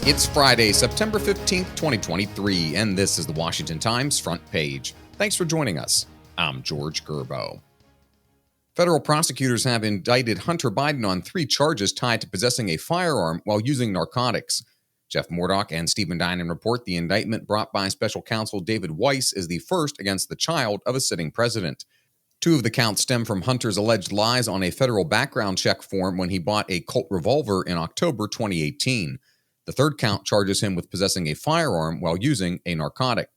It's Friday, September 15th, 2023, and this is the Washington Times front page. Thanks for joining us. I'm George Gerbo. Federal prosecutors have indicted Hunter Biden on 3 charges tied to possessing a firearm while using narcotics. Jeff Murdoch and Stephen Dinan report the indictment brought by special counsel David Weiss is the first against the child of a sitting president. 2 of the counts stem from Hunter's alleged lies on a federal background check form when he bought a Colt revolver in October 2018. The 3rd count charges him with possessing a firearm while using a narcotic.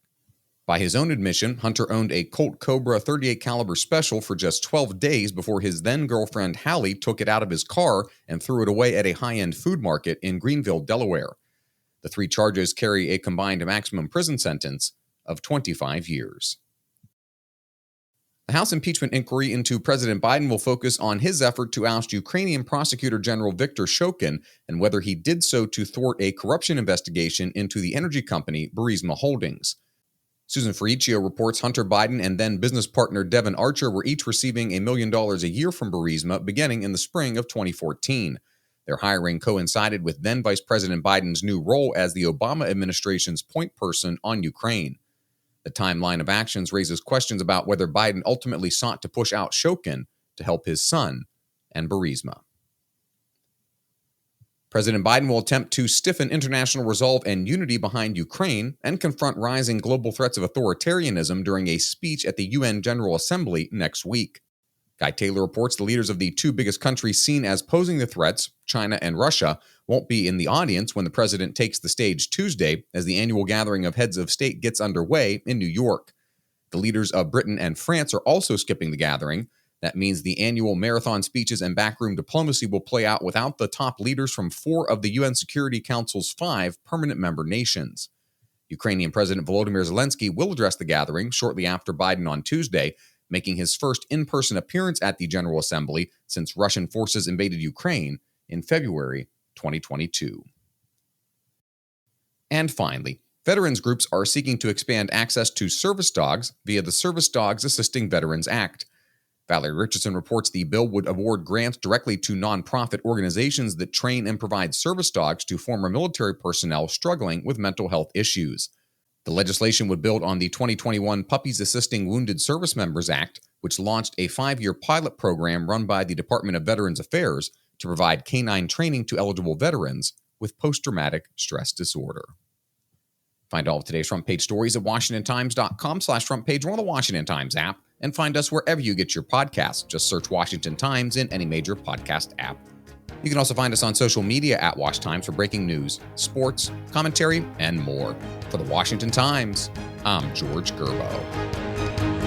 By his own admission, Hunter owned a Colt Cobra .38 caliber special for just 12 days before his then-girlfriend Hallie took it out of his car and threw it away at a high-end food market in Greenville, Delaware. The 3 charges carry a combined maximum prison sentence of 25 years. The House impeachment inquiry into President Biden will focus on his effort to oust Ukrainian Prosecutor General Viktor Shokin and whether he did so to thwart a corruption investigation into the energy company Burisma Holdings. Susan Ferricchio reports Hunter Biden and then business partner Devon Archer were each receiving $1 million a year from Burisma beginning in the spring of 2014. Their hiring coincided with then Vice President Biden's new role as the Obama administration's point person on Ukraine. The timeline of actions raises questions about whether Biden ultimately sought to push out Shokin to help his son and Burisma. President Biden will attempt to stiffen international resolve and unity behind Ukraine and confront rising global threats of authoritarianism during a speech at the UN General Assembly next week. Guy Taylor reports the leaders of the 2 biggest countries seen as posing the threats, China and Russia, won't be in the audience when the president takes the stage Tuesday as the annual gathering of heads of state gets underway in New York. The leaders of Britain and France are also skipping the gathering. That means the annual marathon speeches and backroom diplomacy will play out without the top leaders from 4 of the UN Security Council's 5 permanent member nations. Ukrainian President Volodymyr Zelensky will address the gathering shortly after Biden on Tuesday, making his first in-person appearance at the General Assembly since Russian forces invaded Ukraine in February 2022. And finally, veterans groups are seeking to expand access to service dogs via the Service Dogs Assisting Veterans Act. Valerie Richardson reports the bill would award grants directly to nonprofit organizations that train and provide service dogs to former military personnel struggling with mental health issues. The legislation would build on the 2021 Puppies Assisting Wounded Service Members Act, which launched a 5-year pilot program run by the Department of Veterans Affairs to provide canine training to eligible veterans with post-traumatic stress disorder. Find all of today's front page stories at WashingtonTimes.com/front page or on the Washington Times app, and find us wherever you get your podcasts. Just search Washington Times in any major podcast app. You can also find us on social media at Wash Times for breaking news, sports, commentary, and more. For the Washington Times, I'm George Gerbo.